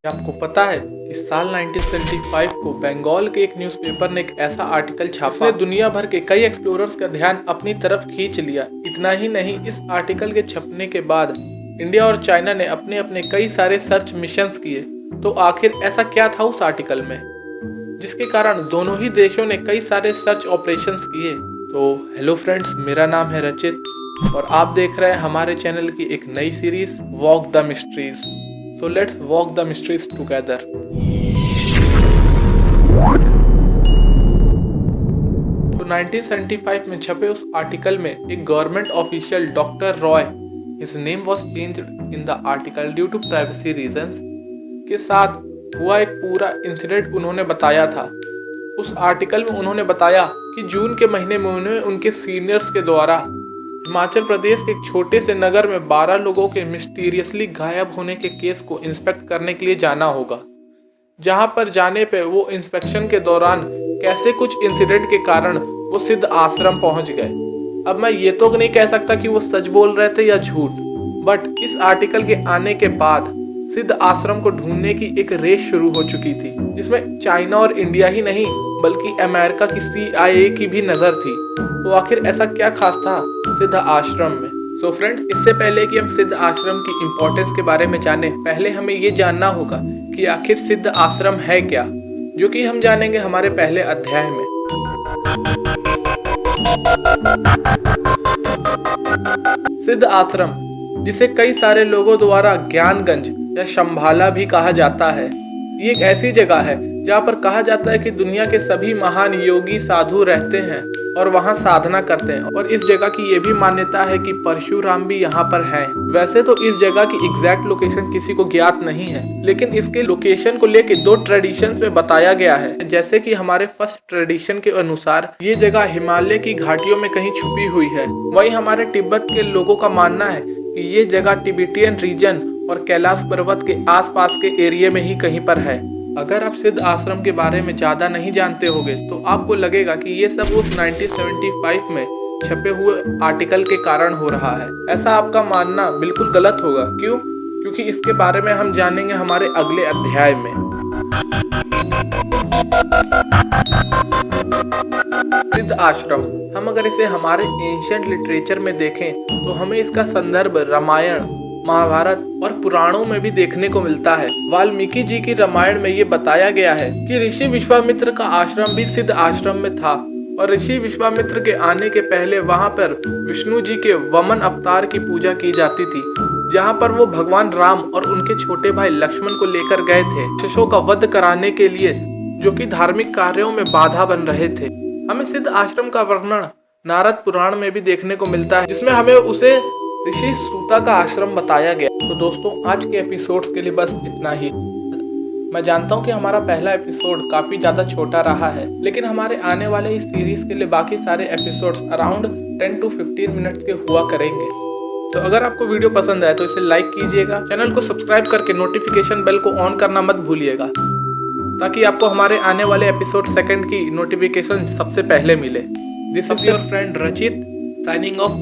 क्या आपको पता है कि साल 1975 को बंगाल के एक न्यूज़पेपर ने एक ऐसा आर्टिकल छापा जिसने दुनिया भर के कई एक्सप्लोरर्स का ध्यान अपनी तरफ खींच लिया। इतना ही नहीं, इस आर्टिकल के छपने के बाद इंडिया और चाइना ने अपने अपने कई सारे सर्च मिशंस किए। तो आखिर ऐसा क्या था उस आर्टिकल में जिसके कारण दोनों ही देशों ने कई सारे सर्च ऑपरेशंस किए। तो हेलो फ्रेंड्स, मेरा नाम है रचित और आप देख रहे हैं हमारे चैनल की एक नई series walk the mysteries. So let's walk the mysteries together. तो 1975 में छपे उस आर्टिकल में एक government official doctor Roy, his name was changed in the article due to privacy reasons, के साथ हुआ एक पूरा इंसिडेंट उन्होंने बताया था। उस आर्टिकल में उन्होंने बताया कि जून के महीने में उन्हें उनके सीनियर्स के द्वारा हिमाचल प्रदेश के एक छोटे से नगर में 12 लोगों के मिस्टीरियसली गायब होने के केस को इंस्पेक्ट करने के लिए जाना होगा। जहां पर जाने पे वो इंस्पेक्शन के दौरान कैसे कुछ इंसिडेंट के कारण वो सिद्ध आश्रम पहुंच गए। अब मैं ये तो नहीं कह सकता कि वो सच बोल रहे थे या झूठ, बट इस आर्टिकल के आने के बाद सिद्ध आश्रम को ढूंढने की एक रेस शुरू हो चुकी थी, जिसमें चाइना और इंडिया ही नहीं बल्कि अमेरिका की CIA की भी नजर थी। तो आखिर ऐसा क्या खास था सिद्ध आश्रम में? सो फ्रेंड्स, इससे पहले कि हम सिद्ध आश्रम की इम्पोर्टेंस के बारे में जानें, पहले हमें ये जानना होगा कि आखिर सिद्ध आश्रम है क्या, जो कि हम जानेंगे हमारे पहले अध्याय में। सिद्ध आश्रम, जिसे कई सारे लोगों द्वारा ज्ञानगंज या शंभाला भी कहा जाता है, ये एक ऐसी जगह है जहाँ पर कहा जाता है कि दुनिया के सभी महान योगी साधु रहते हैं और वहाँ साधना करते हैं। और इस जगह की ये भी मान्यता है कि परशुराम भी यहाँ पर हैं। वैसे तो इस जगह की एग्जैक्ट लोकेशन किसी को ज्ञात नहीं है, लेकिन इसके लोकेशन को लेके 2 ट्रेडिशंस में बताया गया है। जैसे कि हमारे फर्स्ट ट्रेडिशन के अनुसार ये जगह हिमालय की घाटियों में कहीं छुपी हुई है। वहीं हमारे तिब्बत के लोगों का मानना है कि ये जगह तिब्बतियन रीजन और कैलाश पर्वत के आसपास के एरिया में ही कहीं पर है। अगर आप सिद्ध आश्रम के बारे में ज़्यादा नहीं जानते होंगे तो आपको लगेगा कि ये सब उस 1975 में छपे हुए आर्टिकल के कारण हो रहा है। ऐसा आपका मानना बिल्कुल गलत होगा। क्यों? क्योंकि इसके बारे में हम जानेंगे हमारे अगले अध्याय में। सिद्ध आश्रम, हम अगर इसे हमारे एंशिएंट लिटरेचर में देखें तो हमें इसका संदर्भ रामायण, महाभारत और पुराणों में भी देखने को मिलता है। वाल्मीकि जी की रामायण में ये बताया गया है कि ऋषि विश्वामित्र का आश्रम भी सिद्ध आश्रम में था और ऋषि विश्वामित्र के आने के पहले वहां पर विष्णु जी के वमन अवतार की पूजा की जाती थी, जहां पर वो भगवान राम और उनके छोटे भाई लक्ष्मण को लेकर गए थे राक्षसों का वध कराने के लिए, जो कि धार्मिक कार्यों में बाधा बन रहे थे। हमें सिद्ध आश्रम का वर्णन नारद पुराण में भी देखने को मिलता है, जिसमें हमें उसे ऋषि सूता का आश्रम बताया गया। तो दोस्तों, आज के एपिसोड्स के लिए बस इतना ही। मैं जानता हूँ कि हमारा पहला एपिसोड काफी ज्यादा छोटा रहा है, लेकिन हमारे आने वाले इस सीरीज के लिए बाकी सारे एपिसोड्स अराउंड 10 to 15 मिनट्स के हुआ करेंगे। तो अगर आपको वीडियो पसंद आए तो इसे लाइक कीजिएगा, चैनल को सब्सक्राइब करके नोटिफिकेशन बेल को ऑन करना मत भूलिएगा, ताकि आपको हमारे आने वाले एपिसोड सेकंड की नोटिफिकेशन सबसे पहले मिले। दिस इज योर फ्रेंड रचित, signing off